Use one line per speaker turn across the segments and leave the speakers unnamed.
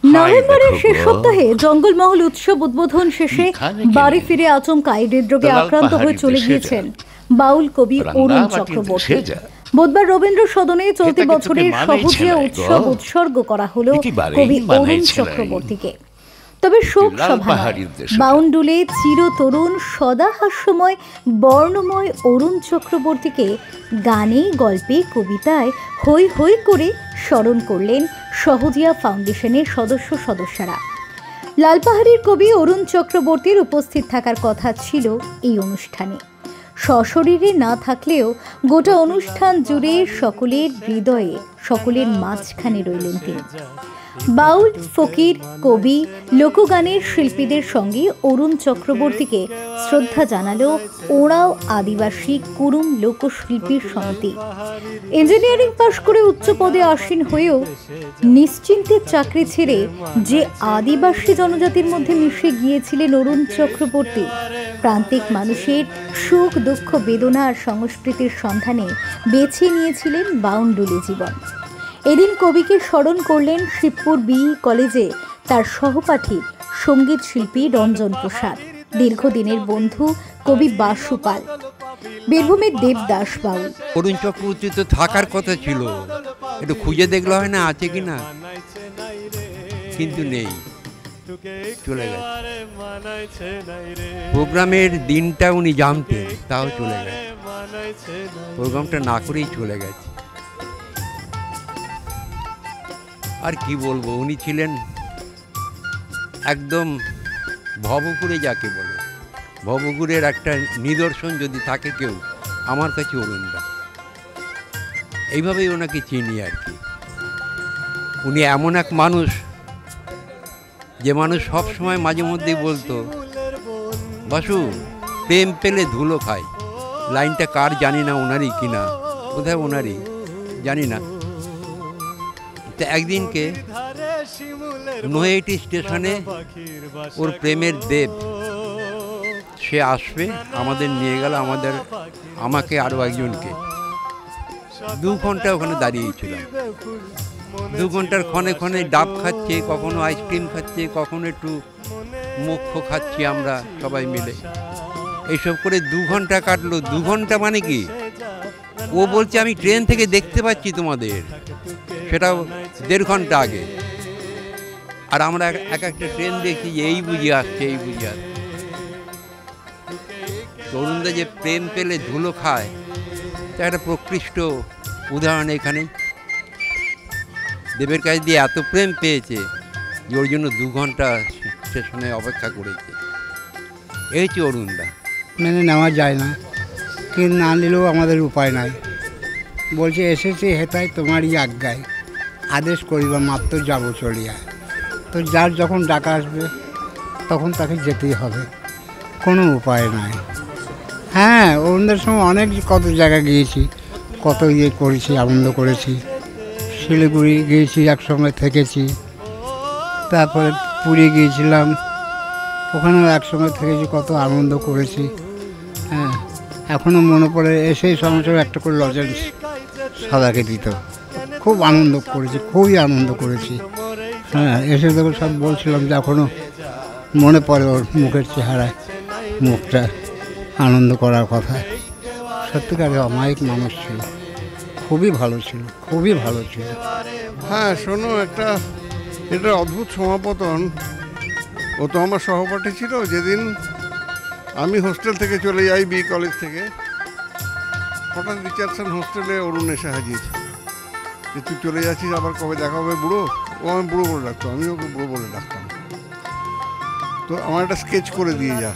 নভেম্বরের শেষ সপ্তাহে জঙ্গলমহল উৎসব উদ্বোধন শেষে বাড়ি ফিরে আচমকাই হৃদরোগে আক্রান্ত হয়ে চলে গিয়েছেন বাউল কবি অরুণ চক্রবর্তী। বুধবার রবীন্দ্র সদনে চলতি বছরের সহজিয়া উৎসব উৎসর্গ করা হলো কবি অরুণ চক্রবর্তীকে। তবে শোক সভা বাউন্ডুলে চিরতরুণ সদা হাস্যময় বর্ণময় অরুণ চক্রবর্তীকে গানে গল্পে কবিতায় হৈ হৈ করে স্মরণ করলেন সহজিয়া ফাউন্ডেশনের সদস্যরা। লালপাহাড়ির কবি অরুণ চক্রবর্তীর উপস্থিত থাকার কথা ছিল এই অনুষ্ঠানে। সশরীরে না থাকলেও গোটা অনুষ্ঠান জুড়ে সকলের হৃদয়ে সকলের মাঝখানে রইলেন তিনি। বাউল, ফকির, কবি, লোকগানের শিল্পীদের সঙ্গে অরুণ চক্রবর্তীকে শ্রদ্ধা জানালো ওরাও আদিবাসী কুরুম লোকশিল্পী সমিতি। ইঞ্জিনিয়ারিং পাশ করে উচ্চ পদে আসীন হয়েও নিশ্চিন্তে চাকরি ছেড়ে যে আদিবাসী জনজাতির মধ্যে মিশে গিয়েছিলেন অরুণ চক্রবর্তী, প্রান্তিক মানুষের সুখ দুঃখ বেদনা আর সংস্কৃতির সন্ধানে বেছে নিয়েছিলেন বাউন্ডুলে জীবন। এদিন কবিকে স্মরণ করলেন শিবপুর বিই কলেজে তার সহপাঠী সঙ্গীত শিল্পী রঞ্জন প্রসাদ, দীর্ঘদিনের বন্ধু কবি বাসু পাল, বীরভূমের দেবদাস বাউল।
অরুণ চক্রবর্তী তো থাকার কথা ছিল, একটু খুঁজে দেখলে হয় না আছে কিনা, কিন্তু নেই, চলে গেছে। প্রোগ্রামের দিনটা উনি জানতেন, তাও চলে গেছে, প্রোগ্রামটা না করেই চলে গেছে। আর কি বলবো, উনি ছিলেন একদম ভবঘুরে, যাকে বলে ভবঘুরের একটা নিদর্শন যদি থাকে কেউ, আমার কাছে অরুণদা। এইভাবেই ওনাকে চিনি আর কি। উনি এমন এক মানুষ, যে মানুষ সব সময় মাঝে মধ্যেই বলতো, বাসু প্রেম পেলে ধুলো খায়। লাইনটা কার জানি না, ওনারই কিনা, বোধহয় ওনারই, জানি না। তো একদিনকে নৈহাটি স্টেশনে ওর প্রেমের দেব সে আসবে, আমাদের নিয়ে গেল, আমাকে আরও একজনকে। 2 ঘন্টা ওখানে দাঁড়িয়েছিলাম। 2 ঘন্টার ক্ষণে ক্ষণে ডাব খাচ্ছে, কখনো আইসক্রিম খাচ্ছে, কখনো একটু মুখ্য খাচ্ছি আমরা সবাই মিলে। এইসব করে 2 ঘন্টা কাটলো। 2 ঘন্টা মানে কি, ও বলছে আমি ট্রেন থেকে দেখতে পাচ্ছি তোমাদের, সেটাও 1.5 ঘন্টা আগে। আর আমরা এক একটা ট্রেন দেখি যে এই বুঝে আসছে, এই বুঝে আসছে। তরুণদা যে প্রেম পেলে ধুলো খায়, তা একটা প্রকৃষ্ট উদাহরণ এখানেই। দেবের কাছ দিয়ে এত প্রেম পেয়েছে যে ওর জন্য 2 ঘন্টা স্টেশনে অপেক্ষা করেছে। এই হচ্ছে অরুণদা।
মেনে নেওয়া যায় না, কিন্তু না নিলেও আমাদের উপায় নাই। বলছে এসেছি হেতায় তোমারই আজ্ঞায়, আদেশ করিবা মাত্র যাবো চলিয়া। তো যার যখন ডাকা আসবে তখন তাকে যেতেই হবে, কোনো উপায় নাই। হ্যাঁ, অরুণদের সময় অনেক কত জায়গায় গিয়েছি, কত করেছি, আনন্দ করেছি। শিলিগুড়ি গিয়েছি, একসঙ্গে থেকেছি। তারপরে পুরী গিয়েছিলাম, ওখানেও একসঙ্গে থেকেছি, কত আনন্দ করেছি। হ্যাঁ, এখনও মনে পড়ে, এসেই সময় একটা করে লজেন্স সাদাকে দিত, খুব আনন্দ করেছি, খুবই আনন্দ করেছি। হ্যাঁ, এসে দেখো সব বলছিলাম যে এখনও মনে পড়ে ওর মুখের চেহারায়, মুখটা আনন্দ করার কথা। সত্যিকারে অমায়িক মানুষ ছিল, খুবই ভালো ছিল, খুবই ভালো ছিল।
হ্যাঁ শোনো, এটা অদ্ভুত সমাপতন। ও তো আমার সহপাঠী ছিল। যেদিন আমি হোস্টেল থেকে চলে যাই, বি কলেজ থেকে, হঠাৎ রিচার্ডসন হোস্টেলে অরুণ এসে হাজির, যে তুই চলে যাচ্ছিস, আবার কবে দেখা হবে বুড়ো। ও আমি বুড়ো বলে ডাকতো, আমি ওকে বুড়ো বলে ডাকতাম। তো আমার একটা স্কেচ করে দিয়ে যা।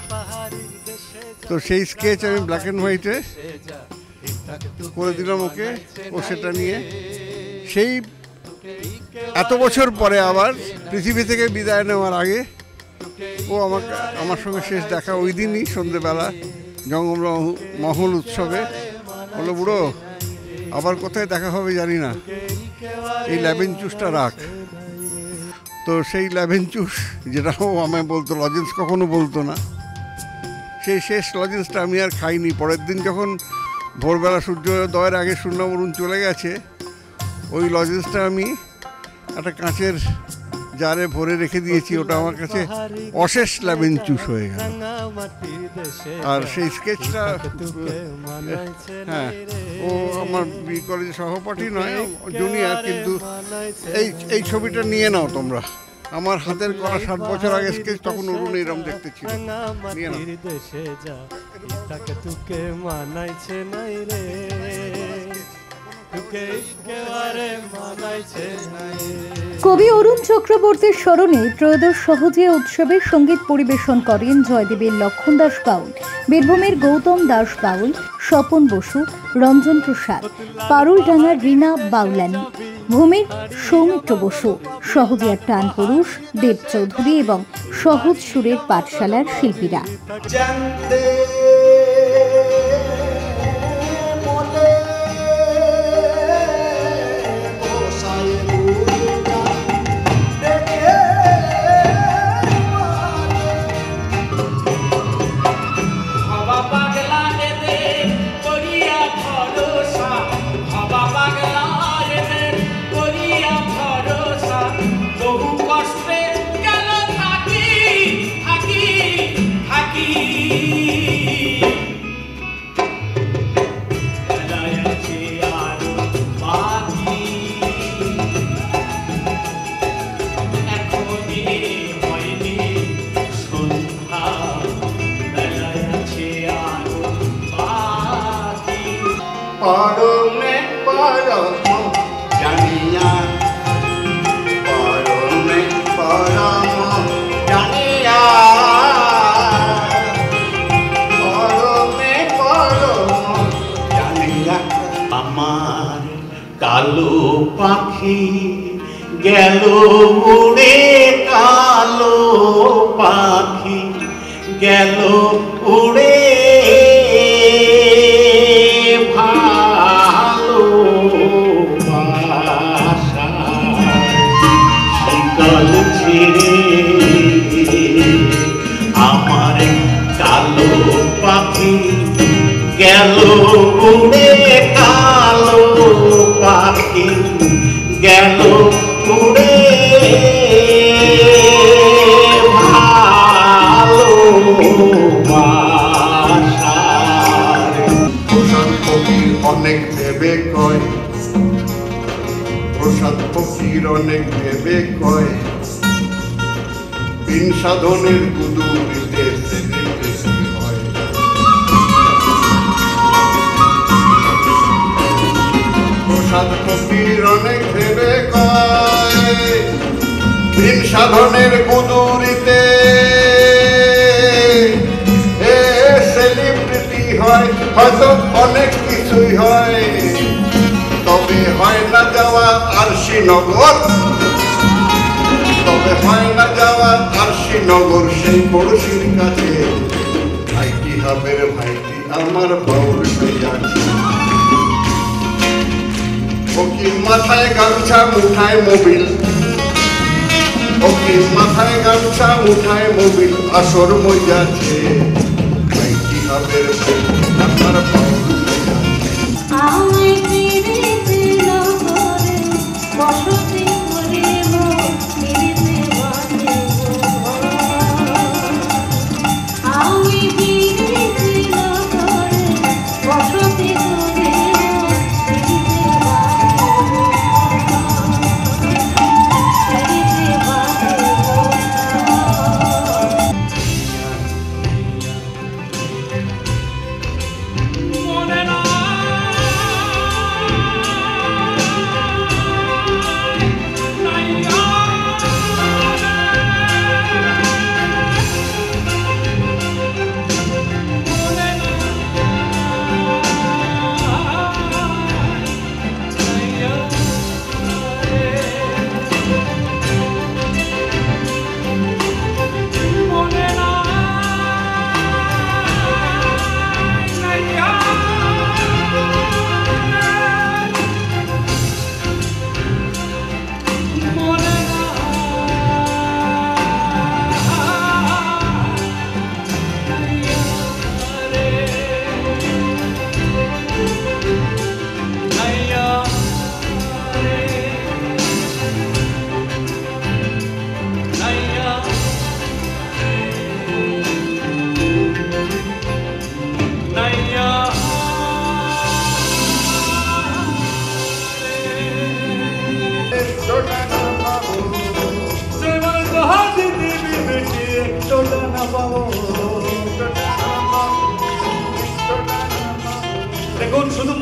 তো সেই স্কেচ আমি ব্ল্যাক অ্যান্ড হোয়াইটে করে দিলাম ওকে। ও সেটা নিয়ে সেই এত বছর পরে আবার পৃথিবী থেকে বিদায় নেওয়ার আগে ও আমার সঙ্গে শেষ দেখা ওই দিনই সন্ধ্যেবেলা জঙ্গলমহল উৎসবে। বললো, বুড়ো আবার কোথায় দেখা হবে জানি না, এই লেবেন চুসটা রাখ। তো সেই লেবেন চুস, যেটা ও আমায় বলতো, লজেন্স কখনো বলতো না, সেই শেষ লজেন্সটা আমি আর খাইনি। পরের দিন যখন ভোরবেলা সূর্যোদয়ের আগে শুনলাম অরুণ চলে গেছে, ওই লজেন্সটা আমি একটা কাঁচের জারে ভরে রেখে দিয়েছি, ওটা আমার কাছে অশেষ ল্যাবেঞ্চুস হয়ে গেল। আর সেই স্কেচটা, হ্যাঁ, ও আমার বি কলেজের সহপাঠী নয়, জুনিয়র, কিন্তু এই ছবিটা নিয়ে নাও তোমরা। আমার হাতের করা 7 বছর আগে স্কেচ, তখন অরুণ এরম দেখতে ছিল। নিয়ে নাও।
কবি অরুণ চক্রবর্তীর স্মরণে ত্রয়োদশ সহজিয়া উৎসবে সঙ্গীত পরিবেশন করেন জয়দেবের লক্ষণ দাস বাউল, বীরভূমের গৌতম দাস বাউল, স্বপন বসু, রঞ্জন প্রসাদ, পারুলডাঙ্গার রীনা বাউলানি, ভূমির সৌমিত্র বসু, সহজিয়ার টান পুরুষ দেব চৌধুরী এবং সহজ সুরের পাঠশালার শিল্পীরা।
আমার কালো পাখি গেল উড়ে, কালো পাখি গেল উড়ে, ভালোবাসা শিকল ছিঁড়ে আমার কালো পাখি গেল উড়ে, কালো পাখি গেল উড়ে, ভালোবাসা।
প্রসাদ ফকির অনেক ভেবে কয়, প্রসাদ ফকির অনেক ভেবে কয়, বিন সাধনের গুদুরিতে সেলিব্রেশন হয়। প্রসাদ ফকির অনেক ভেবে কয়, বিন সাধনের গুদুরিতে সেলিব্রিটি হয়, হয়তো অনেক কিছুই হয়, তবে হয় না যাওয়া আরশিনগর, তবে হয় না যাওয়া আরশিনগর সেই পড়শির কাছে। ভাইটি হবে ভাইটি আমার বাউল আছে, ফকির মাথায় গামছা মুঠায় মোবিল, ফকির মাথায় গামছা মুঠায় মোবিল, আসর মইয়াছে। ভাইটি হবে আমার বাউল
মনে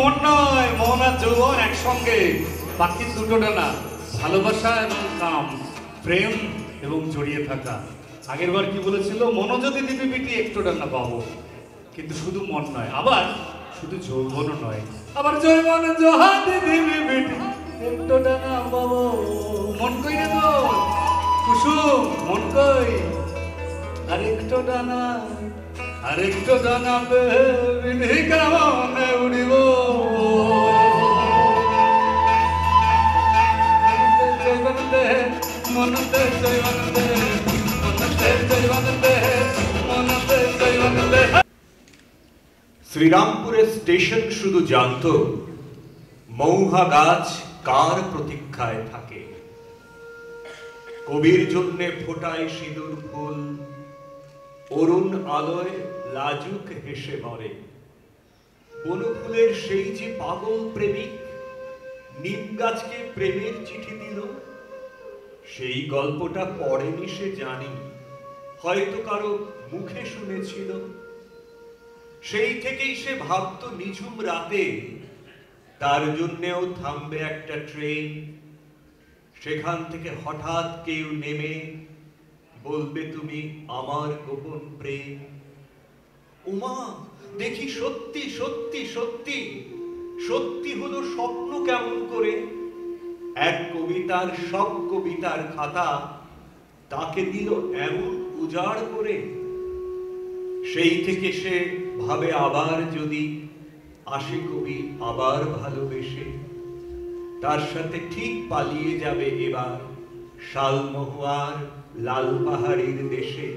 মন নয়, মন আর যৌবন একসঙ্গে, পাখির দুটো ডানা, ভালোবাসা এবং কাম, প্রেম এবং জড়িয়ে থাকা। আগের বার কি বলেছিল, মন যদি দিবি বিটি একটু ডানা পাবো, কিন্তু শুধু মন নয়, আবার শুধু যৌবনও নয়, আবার যৌবন যদি দিবি বিটি একটু ডানা পাবো। মন কই রে তো কুসুম, মন কই? আরেকটু ডানা, আরেকটু ডানা বিধি কেমনে উড়িব। মনতে জৈবন্দে, মনতে জৈবন্দে, মনতে জৈবন্দে।
শ্রীরামপুরের স্টেশন শুধু জানত মৌহা গাছ কার প্রতীক্ষায় থাকে। কবির জন্যে ফোটায় সিঁদুর ফুল, অরুণ আলোয় লাজুক হেসে মরে। বনফুলের সেই যে পাগল প্রেমিক নিম গাছকে প্রেমের চিঠি দিল, সেই গল্পটা পড়েনি সে জানি, হয়তো কারো মুখে শুনেছিল। সেই থেকেই সে ভাবত নিঝুম রাতে তার জন্যেও থামবে একটা ট্রেন, সেখান থেকে হঠাৎ কেউ নেমে বলবে তুমি আমার গোপন প্রেম। উমা দেখি সত্যি সত্যি সত্যি সত্যি হলো স্বপ্ন কেমন করে। এক কবিতার সব কবিতার খাতা তাকে দিল এমন উজাড় করে। সেই থেকে সে ভাবে আবার যদি আসে কবি আবার ভালোবেসে, তার সাথে ঠিক পালিয়ে যাবে এবার শালমহুয়ার লাল পাহাড়ির দেশে।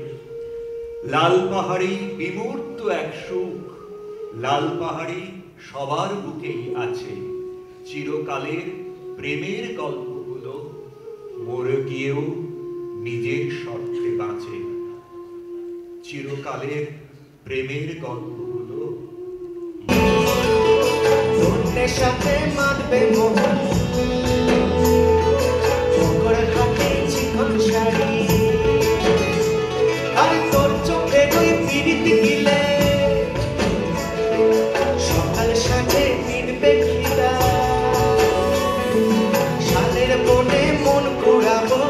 লাল পাহাড়ি বিমূর্ত এক সুখ, লাল পাহাড়ি সবার বুকেই আছে। চিরকালের প্রেমের গল্পগুলো মরে গিয়েও নিজের শর্তে বাঁচে। চিরকালের প্রেমের গল্পগুলো
সাথে মানবে মোহন, হাতে চিকন শাড়ি, আর তোর চোখে ওই পিড়িতি গিলে সকাল সাথে মিটবে খিদা। শালের বনে মন ঘোরাবো,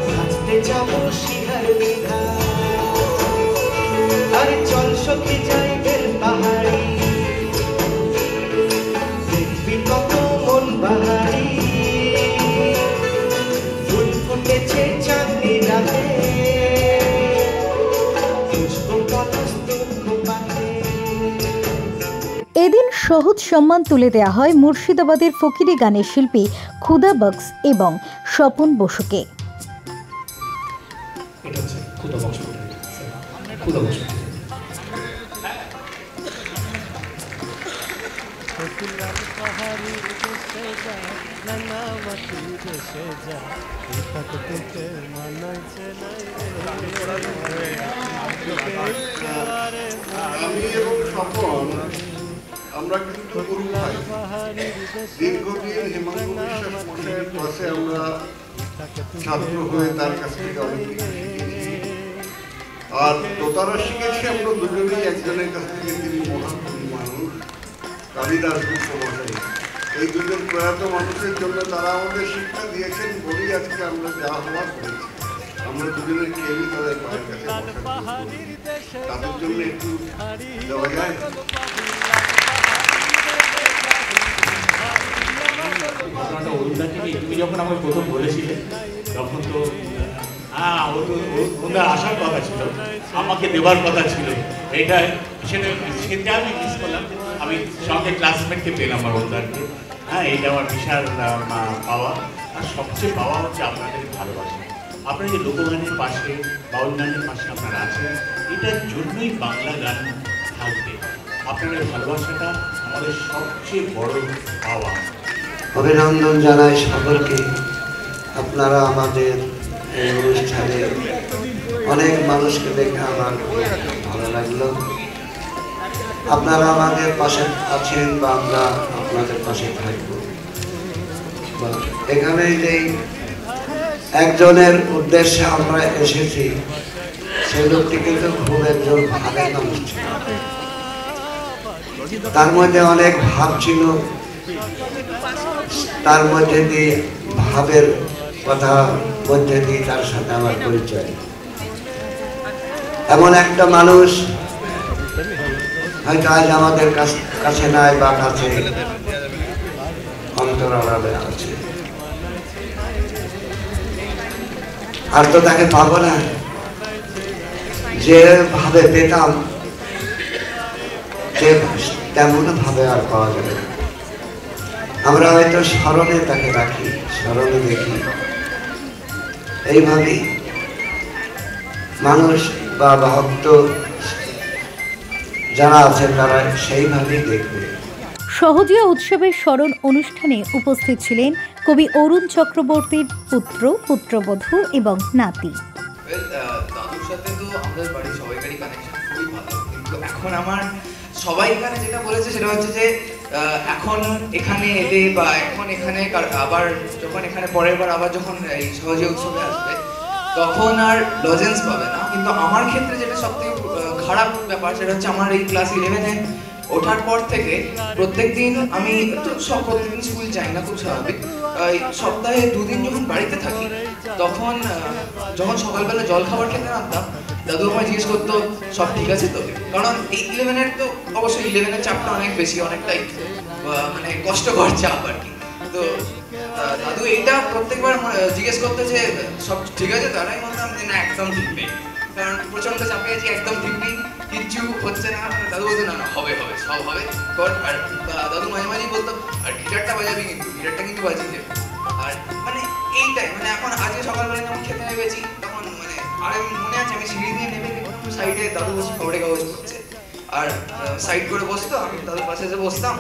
নাচতে যাবো শিহার বিধা। আর চল সখী যাই বেল পাহাড়ি, দেখবি কত মন বাহারি। ফুল ফুটেছে চাঁদনি রাতে, খুশবু কলস্তূপ পাতে।
এদিন সহজ সম্মান তুলে দেয়া হয় মুর্শিদাবাদের ফকিরি গানের শিল্পী খুদা বক্স এবং স্বপন বসুকে।
এটা হচ্ছে খুদা বক্স, খুদা বক্স।
আমি এবং স্বপন আমরা কিন্তু গুরু ভাই। দীর্ঘদিন হেমন্ত বিশ্বাস মশাইয়ের ক্লাসে আমরা ছাত্র হয়ে তার কাছ থেকে অনেক কিছু শিখেছি। আর দোতারা শিখেছি আমরা দুজনেই একজনের কাছ থেকে, তিনি মহাকবি মানুষ কালিদাস গুপ্ত মশাই। এই দুজন প্রয়াত মানুষের জন্য তারা আমাদের শিক্ষা দিয়েছেন বলেই আজকে আমরা যা হওয়ার করেছি। আমরা দুজনের কেউই তাদের পায়ের কাছে তাদের জন্য একটু দেওয়া যায়।
ঘটনাটা অরুণদা থেকে তুমি যখন আমাকে প্রথম বলেছিলে তখন তো ওনার আসার কথা ছিল, আমাকে দেওয়ার কথা ছিল। সেটা আমি মিস করলাম। আমি সঙ্গে ক্লাসমেটকে পেলাম অরুণদাকে। হ্যাঁ, এইটা আমার বিশাল পাওয়া। আর সবচেয়ে পাওয়া হচ্ছে আপনাদের ভালোবাসা। আপনারা যে লোকগানের পাশে, বাউল গানের পাশে আপনারা আছেন, এটার জন্যই বাংলা গান থাকবে। আপনাদের ভালোবাসাটা আমাদের সবচেয়ে বড় পাওয়া।
অভিনন্দন জানাই সকলকে। আপনারা আমাদের এই অনুষ্ঠানে অনেক মানুষকে দেখে আমার ভালো লাগলো। আপনারা আমাদের পাশে আছেন বা আমরা আপনাদের পাশে থাকবো। এখানে যে একজনের উদ্দেশ্যে আমরা এসেছি, সেই লোকটি কিন্তু খুব একজন ভালো মানুষ ছিল। তার মধ্যে অনেক ভাব ছিল, তার মধ্যে দিয়ে ভাবের কথা মধ্যে দিয়ে তার সাথে আমার পরিচয়। এমন একটা মানুষ হয়তো আজ আমাদের কাছে নাই বা কাছে অন্তরালে আছে, আর তো তাকে পাবো না। যেভাবে পেতাম তেমন ভাবে আর পাওয়া যাবে না। আমরা হয়তো স্মরণে তাকে রাখি, স্মরণে দেখি, এইভাবেই মানুষ বা ভক্ত যারা আছেন তারা সেইভাবেই দেখবে।
সহজিয়া উৎসবের স্মরণ অনুষ্ঠানে উপস্থিত ছিলেন কবি অরুণ চক্রবর্তীর পুত্র, পুত্রবধূ এবং নাতি।
দাদুর সাথে তো আমাদের বাড়ির সবাইকারই কানেকশন খুবই ভালো, কিন্তু এখন আমার সবাই এখানে যেটা বলেছে সেটা হচ্ছে যে এখন এখানে এলে বা এখন এখানে আবার যখন এখানে পরের বার আবার যখন এই সহজিয়া উৎসবে আসবে তখন আর লজেন্স পাবে না। কিন্তু আমার ক্ষেত্রে যেটা সবথেকে খারাপ ব্যাপার সেটা হচ্ছে আমার এই ক্লাস 11-এ ওঠার পর থেকে প্রত্যেকদিন আমি তো প্রত্যেকদিন স্কুল যাই না, খুব স্বাভাবিক। সপ্তাহে 2 দিন যখন বাড়িতে থাকি তখন যখন সকালবেলা জল খাবার খেতে নামতাম দাদু আমায় জিজ্ঞেস করতো সব ঠিক আছে তো, কারণ এই 11-এর তো অবশ্যই 11-এর চাপটা অনেক বেশি, অনেকটাই মানে কষ্টকর চাপ আর কি। তো দাদু এইটা প্রত্যেকবার জিজ্ঞেস করতো যে সব ঠিক আছে, তারাই বলতাম যে না একদম ঠিক নেই, কারণ প্রচন্ড চাপে আছি, একদম ঠিক নেই, কিচ্ছু হচ্ছে না। দাদু বলতো না না হবে হবে সব হবে কর। আর দাদু মাঝে মাঝেই বলতো আর গিটারটা বাজাবি, কিন্তু গিটারটা কিন্তু বাজিয়ে দেবে। আর মানে এইটাই মানে এখন আজকে সকালবেলা যখন খেতে নেমেছি তখন মানে আর আমি মনে আছে আমি সিঁড়ি দিয়ে নেমে দেখলাম সাইডে দাদু বসে খবরের কাগজ পড়ছে, আর সাইড করে বসতো, আমি দাদুর পাশে এসে বসতাম।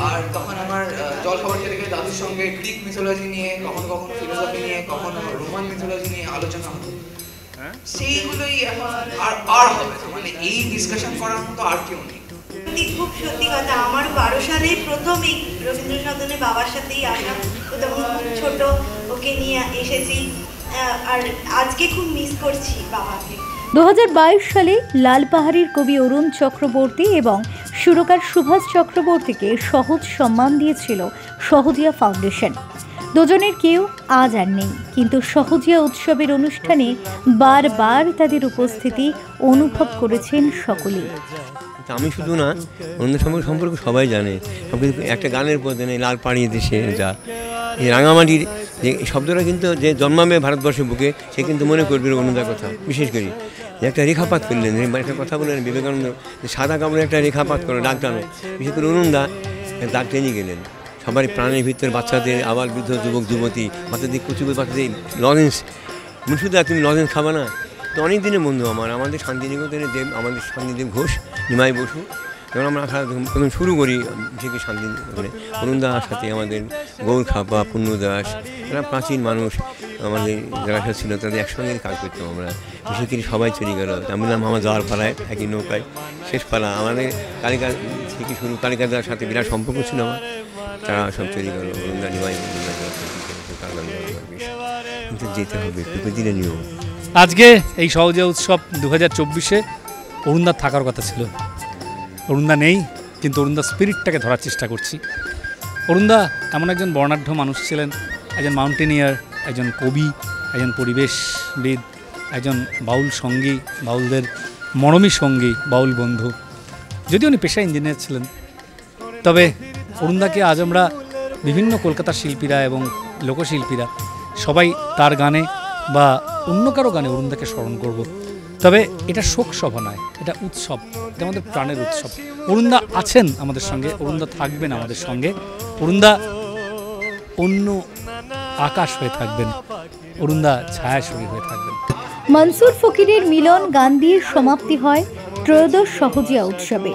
আর তখন আমার জল খাবার খেতে গিয়ে দাদুর সঙ্গে গ্রিক মিথোলজি নিয়ে, কখনো কখনো ফিলোসফি নিয়ে, কখনো রোমান মিথোলজি নিয়ে আলোচনা হতো। সেইগুলোই এখন আর হবে না, মানে এই ডিসকাশন করার মতো আর কেউ নেই।
খুব সত্যি কথা, আমার 12 সালে প্রথমেই রবীন্দ্র সদনে বাবার সাথেই আসা, তো তখন খুব ছোট, ওকে নিয়ে এসেছি, আর আজকে খুব মিস করছি বাবাকে।
2022 সালে লালপাহাড়ির কবি অরুণ চক্রবর্তী এবং সুরকার সুভাষ চক্রবর্তীকে সহজ সম্মান দিয়েছিল সহজিয়া ফাউন্ডেশন। দুজনের কেউ আজ আর নেই, কিন্তু সহজিয়া উৎসবের অনুষ্ঠানে বারবার তাদের উপস্থিতি অনুভব করেছেন সকলেই।
আমি শুধু না, অন্য সম্পর্কে সবাই জানে, একটা গানের পথে নেই লাল পাড়ি দেশে যা, এই রাঙামাটির যে শব্দটা কিন্তু যে জন্মাবে ভারতবর্ষের বুকে সে কিন্তু মনে করবে অন্যদার কথা। বিশেষ করে যে একটা রেখাপাত করলেন, একটা কথা বললেন বিবেকানন্দ, সাদা কাপড়ে একটা রেখাপাত করো, দাগ টানো। বিশেষ করে অরুণদা দাগ টেনে গেলেন সবারই প্রাণের ভিতরে, বাচ্চাদের, আবার বৃদ্ধ যুবক যুবতী, বাচ্চাদের কুচু বাচ্চাদের লজেন্স। মুর্শিদা তুমি লজেন্স খাবা না? তো অনেক দিনের বন্ধু আমাদের শান্তিনিকেতনের দেব, আমাদের শান্তিদেব ঘোষ, নিমাই বসু, যখন আমরা প্রথম শুরু করি থেকে শান্তিনিকেতনে অরুণদার সাথে আমাদের গৌর খাপা, পূর্ণ দাস, এরা প্রাচীন মানুষ আমাদের যারা ছিল তাদের একসঙ্গে কাজ করতাম আমরা। বিশেষ করে সবাই চলে গেল, আমি নাম আমার যাওয়ার পাড়ায় একই নৌকায় শেষ পাড়া, আমাদের কালিকা থেকে শুরু, কালিকাদার সাথে বিরাট সম্পর্ক ছিল আমার, তারা সব চলে গেল। অরুণদা নিমাই কিন্তু যেতে হবে, প্রতিদিনের নিয়ম।
আজকে এই সহজিয়া উৎসব 2024-এ অরুণদার থাকার কথা ছিল, অরুণদা নেই, কিন্তু অরুণদার স্পিরিটটাকে ধরার চেষ্টা করছি। অরুণদা এমন একজন বর্ণাঢ্য মানুষ ছিলেন, একজন মাউন্টেনিয়ার, একজন কবি, একজন পরিবেশবিদ, একজন বাউল সঙ্গী, বাউলদের মরমী সঙ্গী, বাউল বন্ধু। যদিও উনি পেশায় ইঞ্জিনিয়ার ছিলেন, তবে অরুণদাকে আজ আমরা বিভিন্ন কলকাতার শিল্পীরা এবং লোকশিল্পীরা সবাই তার গানে বা অন্য কারো গানে অরুণদাকে স্মরণ করব। তবে এটা শোক সভা নয়, এটা উৎসব, এটা আমাদের প্রাণের উৎসব। অরুণদা আছেন আমাদের সঙ্গে, অরুণদা থাকবেন আমাদের সঙ্গে, অরুণদা অন্য আকাশ হয়ে থাকবেন, অরুণদা ছায়াছবি হয়ে থাকবেন।
মনসুর ফকিরের মিলন গান দিয়ে সমাপ্তি হয় ত্রয়োদশ সহজিয়া উৎসবে।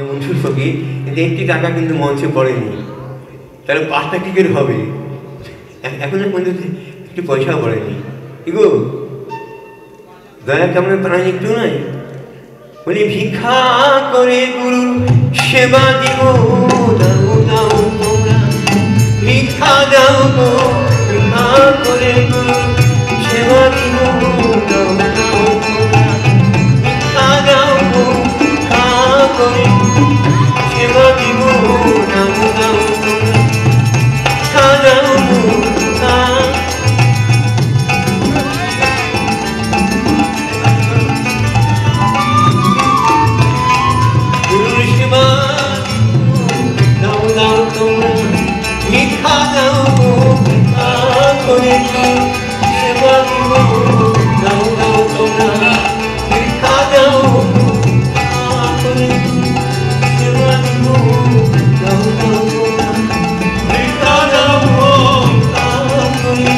মনসুর ফকির কিন্তু একটি টাকা কিন্তু মঞ্চে পড়েনি, তাহলে 5টা টিকিট হবে, এখনো পর্যন্ত একটু পয়সাও পড়েনি। এগো দয়া কেমন প্রাণ একটু নাই, বলি ভিক্ষা করে গুরুর সেবা দিব, দাও দাও তোমরা ভিক্ষা দাও গো, ভিক্ষা করে গুরুর সেবা দিব, দাও দাও তোমরা ভিক্ষা দাও গো, ভিক্ষা করে সেবা দিব দাও দাও তোমরা ভিক্ষা দাও করে সেবা দিব দাও দাও তোমরা ভিক্ষা দাও করে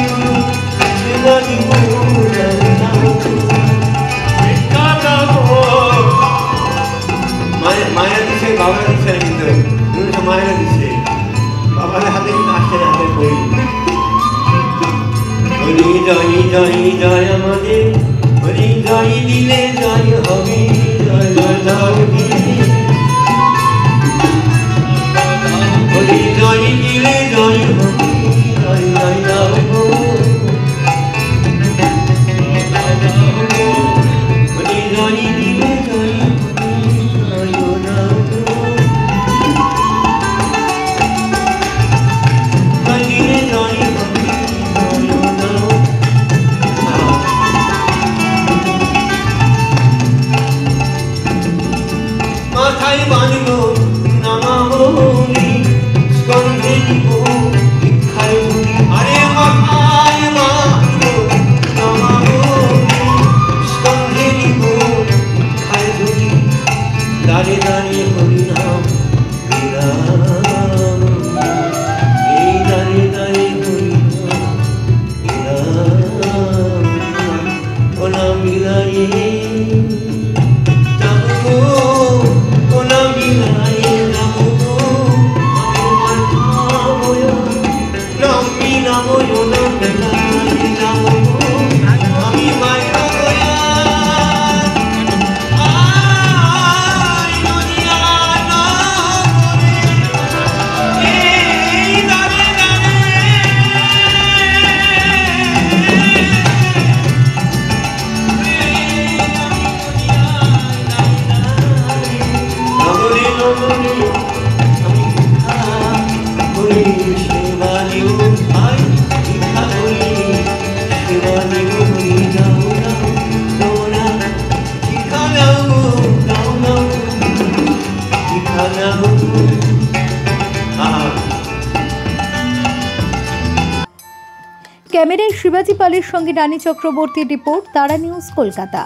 সেবা দিব দাও দাও ভিক্ষা দাও মায়েরা দিচ্ছে বাবারা দিচ্ছে না কিন্তু মায়েরা দিচ্ছে বাবাদের হাতে কিন্তু আসতে হাতে করি হরি জয় জয় জয় আমাদের হরি জয় দিলে জয় হবে জয় জয় জয় হরি জয় দিলে জয় হবে জয় জয় জয় হরি জয় দিলে জয় মাথায় বাঁধব নামাবলি স্কন্ধে দিব ভিক্ষায় ঝুলি আরে মাথায় বাঁধব নামাবলি স্কন্ধে দিব ভিক্ষায় ঝুলি দাঁড়ে দাঁড়িয়ে হরিনাম বিরাম এই দাঁড়ে দাঁড়িয়ে হরিনাম বিরাম ও নাম মিলাইয়ে
ক্যামেরায় শিবাজি পালের সঙ্গে রানী চক্রবর্তীর রিপোর্ট, তারা নিউজ, কলকাতা।